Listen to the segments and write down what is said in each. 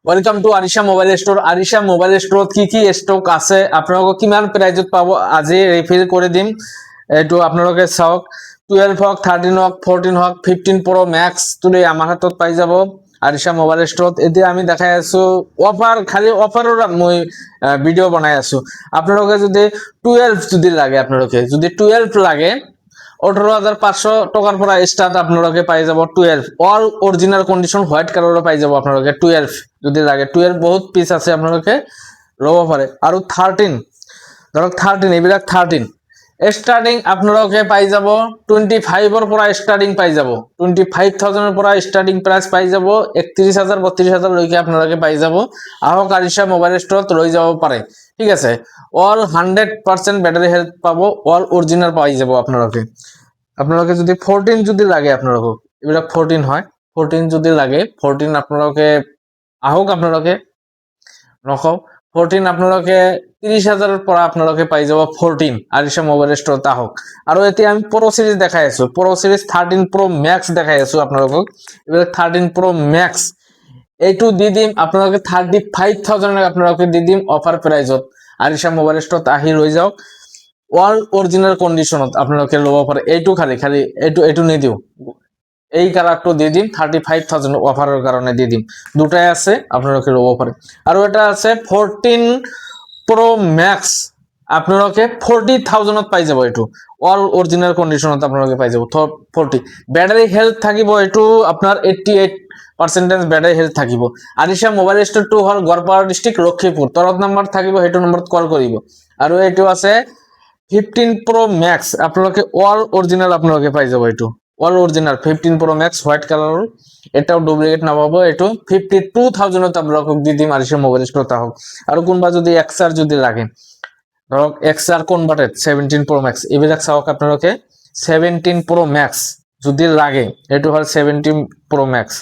Welcome to Arisha mobile store. Arisha mobile store কি stock আছে আপোনালোকক কিমান প্রাইজত পাব আজি রিফিল করে দিম। এইটো আপোনালোকে চাওক 12 হক 13 হক 14 হক 15 প্রো ম্যাক্স তুলি আমার হাতত পাই যাব আরিশা মোবাইল স্টোৰত। এতিয়া আমি দেখাই আছো অফাৰ, খালি অফাৰৰ মই ভিডিও বনাই আছো। আপোনালোকে যদি 12 যদি লাগে, আপোনালোকে যদি 12 লাগে 18,500 টাকার পৰা স্টার্ট আপনারা পাই যাব 12 all original condition white colour পাই যাব আপনারা 12 যদি লাগে। 12 বহুত পিস আছে আপনারা লব পারে। আর 13 ধরক 13 এইবিলাক 13 স্টার্টিং আপনারা পাই যাব 25 এর পৰা স্টাৰ্টিং পাই যাব 25,000 এৰ পৰা স্টার্টিং প্রাইস পাই যাব 31,000 32,000 লৈকে আপনারা পাই যাব। আহক আরিশা মোবাইল স্টোরত লৈ যাব পারে, ঠিক আছে। অল 100% ব্যাটারি হেলথ পাবো, অল অরিজিনাল পাই যাব আপনারা। আপনারা যদি 14 যদি লাগে, আপনারা এবিলাক 14 হয়, 14 যদি লাগে 14 আপনারা আহক আপনারা নকও 14 আপনারা 30,000 এর পৰা আপনারা পাই যাব 14 আরিশা মোবাইল স্টোরত আহক। আর এতিয়া আমি প্রো সিরিজ দেখাই আছো, প্রো সিরিজ 13 প্রো ম্যাক্স দেখাই আছো আপনারা। এবিলাক 13 প্রো ম্যাক্স এইটো দি দিম আপনারা 35,000 আপনারা দি দিম অফার প্রাইজত। আরিশা মোবাইল স্টোরত আহি লৈ যাওক, অল অরিজিনাল কন্ডিশনত আপনারা লব পারে। এইটো খালি খালি এইটো নিদিও, এই কালারটো দিয়ে দিম 35,000 অফারের কারণে দিয়ে দিম। দুটাই আছে আপনারা লব পারে। আর এটা আছে 14 প্রো ম্যাক্স আপনারা 40,000 পাই যাব। এইটো অল অরিজিনাল কন্ডিশনত আপনারা পাই যাব 40। ব্যাটারি হেলথ থাকিব এইটো আপনার 88% ব্যাটারি হেলথ থাকিব। আরিশা মোবাইল স্টোর টু হল গড়পাড়া ডিস্ট্রিক্ট লক্ষ্মীপুর। তলত নাম্বার থাকিব, সেইটো নম্বরত কল করিব। আর এইটো আছে 15 প্রো ম্যাক্স আপনারা অল অরিজিনাল আপনারা পাই যাব। এইটো all original 15 pro max white colour, এটাও ডুপ্লিকেট না পাবো। এটো 52,000 আপনারা দি দিম আরিশা মোবাইল স্টোর আহক। আর কোনবা যদি এক্সআর যদি লাগে, ধরক এক্সআর কনভার্টেড 17 প্রো ম্যাক্স এবিলাক চাওক আপনারা 17 প্রো ম্যাক্স যদি লাগে, এটো হল 17 প্রো ম্যাক্স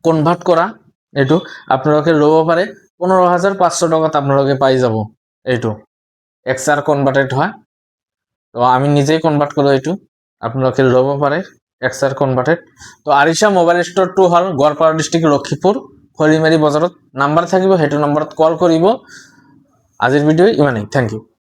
কনভার্ট করা। এটো আপনারা লব পারে 15,500 টাকাত আপনারা পাই যাব। এইটো এক্সআর কনভার্টেড হয়, তো আমি নিজেই কনভার্ট করব। এইটো আপনারা লব পারে এক্সআর কনভার্টেড। তো আরিশা মোবাইল স্টোর টু হল গড়পাড়া ডিস্ট্রিক্ট লক্ষ্মীপুর হলিমারি বজারত। নাম্বার থাকিব, সেইটো নম্বরত কল করিব। আজির ভিডিও ইমানেই, থ্যাংক ইউ।